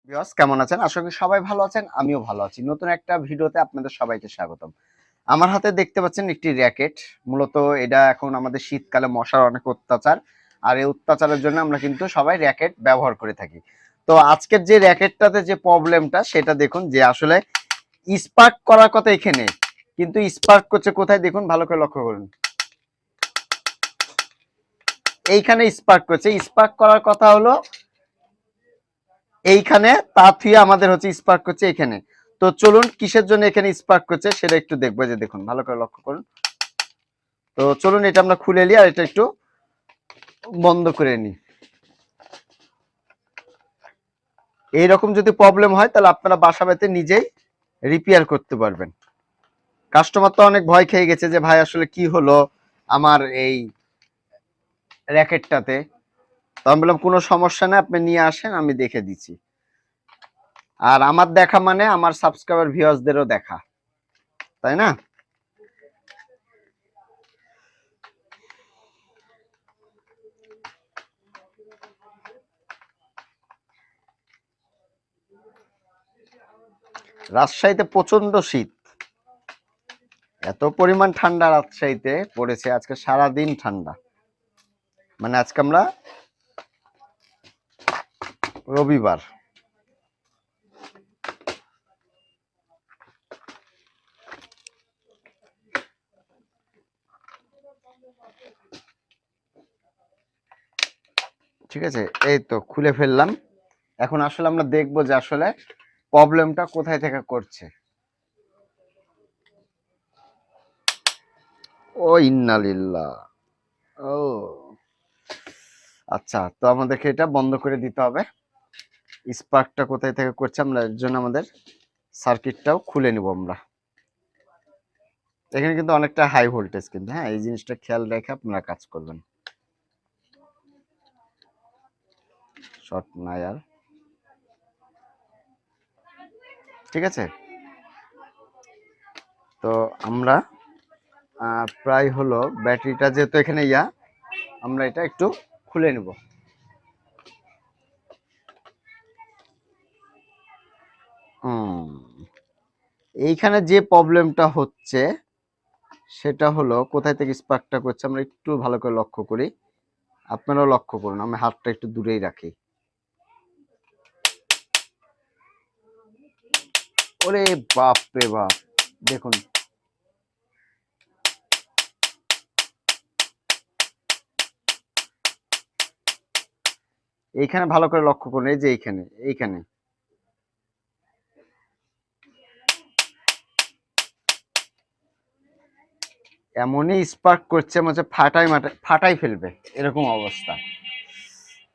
Viewers কেমন আছেন? আশা করি সবাই ভালো আছেন। আমিও ভালো আছি। নতুন একটা ভিডিওতে আপনাদের সবাইকে স্বাগতম। আমার হাতে দেখতে পাচ্ছেন একটি র‍্যাকেট। মূলত এটা এখন আমাদের শীতকালে মশার অনেক অত্যাচার। আর এই অত্যাচারের জন্য আমরা কিন্তু সবাই র‍্যাকেট ব্যবহার করে থাকি। তো আজকের যে র‍্যাকেটটাতে যে প্রবলেমটা সেটা দেখুন যে আসলে স্পার্ক করার কথা এখানে। কিন্তু স্পার্ক করছে কোথায় দেখুন ভালো করে লক্ষ্য করুন। এইখানে স্পার্ক করছে। স্পার্ক করার কথা হলো এইখানে, তা থুয়ে আমাদের হচ্ছে স্পার্ক করছে এখানে। তো চলুন কিসের জন্য এখানে স্পার্ক করছে সেটা একটু দেখবো। যে দেখুন ভালো করে লক্ষ্য করুন। তো চলুন এটা আমরা খুলে নিই আর এটা একটু বন্ধ করে নিই। এইরকম যদি প্রবলেম হয় তাহলে আপনারা বাসা বাড়িতে নিজেই রিপেয়ার করতে পারবেন। কাস্টমার তো অনেক ভয় খেয়ে গেছে যে ভাই আসলে কি হলো আমার এই র‍্যাকেটটাতে। তো আমি বললাম কোনো সমস্যা নেই, আপনি নিয়ে আসেন, আমি দেখে দিচ্ছি। আর আমার দেখা মানে আমার সাবস্ক্রাইবার ভিউয়ার্সদেরও দেখা, তাই না? রাজশাহীতে প্রচন্ড শীত, এত পরিমাণ ঠান্ডা রাজশাহীতে পড়েছে। আজকে সারাদিন ঠান্ডা, মানে আজকে আমরা রবিবার। ঠিক আছে, এই তো খুলে ফেললাম। এখন আসলে আমরা দেখবো যে আসলে প্রবলেমটা কোথায় থেকে করছে। ও ইন্নালিল্লাহ। ও আচ্ছা, তো আমাদেরকে এটা বন্ধ করে দিতে হবে। স্পার্কটা কোথায় থেকে করছে আমরা এর জন্য আমাদের সার্কিটটাও খুলে নিব আমরা। এখানে কিন্তু অনেকটা হাই ভোল্টেজ কিন্তু, হ্যাঁ এই জিনিসটা খেয়াল রেখে আপনারা কাজ করবেন। শর্ট নাই আর, ঠিক আছে। তো আমরা প্রায় হলো ব্যাটারিটা যেহেতু এখানে আমরা এটা একটু খুলে নেব। এইখানে যে প্রবলেমটা হচ্ছে সেটা হলো কোথায় থেকে স্পার্কটা করছে আমরা একটু ভালো করে লক্ষ্য করি। আপনারাও লক্ষ্য করুন, আমি হাতটা একটু দূরেই রাখি। ওরে বাপ রে বাপ, দেখুন এইখানে ভালো করে লক্ষ্য করুন। এই যে এইখানে এইখানে এমনই স্পার্ক করছে, মানে ফাটাই ফেলবে এরকম অবস্থা।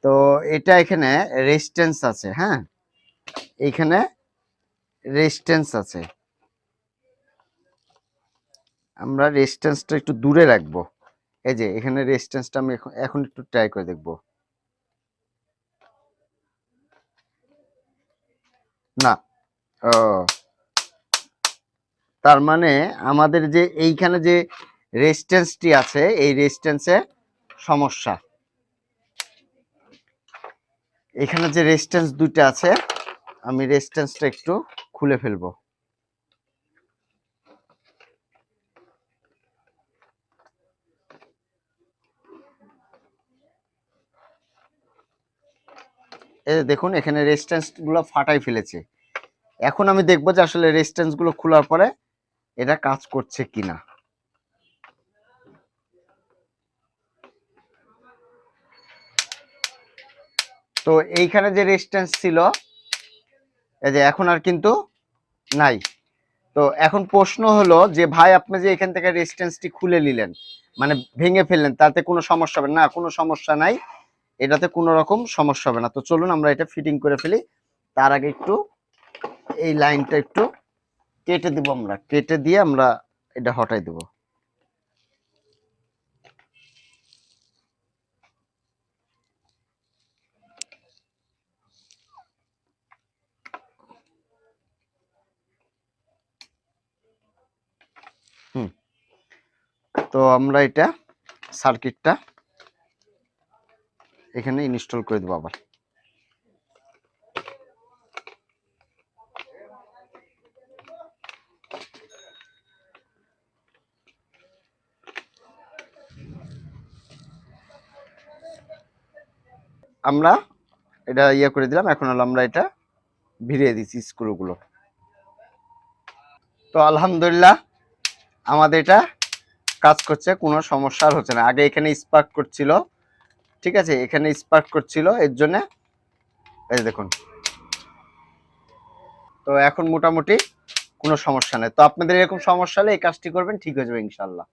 তো এটা এখানে রেজিস্ট্যান্স আছে, হ্যাঁ এইখানে রেজিস্ট্যান্স আছে। আমরা রেজিস্ট্যান্সটা একটু দূরে রাখবো। এই যে এখানে রেজিস্ট্যান্সটা আমি এখন একটু ট্রাই করে দেখবো। না, ও তার মানে আমাদের যে এইখানে যে রেজিস্ট্যান্সটি আছে এই রেজিস্ট্যান্সে সমস্যা। এখানে যে রেজিস্ট্যান্স দুইটা আছে আমি রেজিস্ট্যান্সটা একটু খুলে ফেলবো। এই দেখুন এখানে রেজিস্ট্যান্স গুলো ফাটাই ফেলেছে। এখন আমি দেখবো যে আসলে রেজিস্ট্যান্স গুলো খোলার পরে এটা কাজ করছে কিনা। তো এইখানে যে রেজিস্ট্যান্স ছিল এই যে এখন আর কিন্তু নাই। তো এখন প্রশ্ন হলো যে ভাই আপনি যে এখান থেকে রেজিস্ট্যান্সটি খুলে নিলেন, মানে ভেঙে ফেললেন, তাতে কোনো সমস্যা হবে না? কোনো সমস্যা নাই, এটাতে কোনো রকম সমস্যা হবে না। তো চলুন আমরা এটা ফিটিং করে ফেলি। তার আগে একটু এই লাইনটা একটু কেটে দিব, আমরা কেটে দিয়ে আমরা এটা হটাই দেব। হুম, তো আমরা এটা সার্কিটটা এখানে ইনস্টল করে দেবো আবার। আমরা এটা ইয়ে করে দিলাম, এখন হলো আমরা এটা ভিড়িয়ে দিচ্ছি স্ক্রুগুলো। তো আলহামদুলিল্লাহ আমাদের এটা কাজ করছে, কোনো সমস্যা আর হচ্ছে না। আগে এখানে স্পার্ক করছিল, ঠিক আছে, এখানে স্পার্ক করছিল, এর জন্য এই দেখুন। তো এখন মোটামুটি কোনো সমস্যা নেই। তো আপনাদের এরকম সমস্যা হলে এই কাজটি করবেন, ঠিক হয়ে যাবে ইনশাল্লাহ।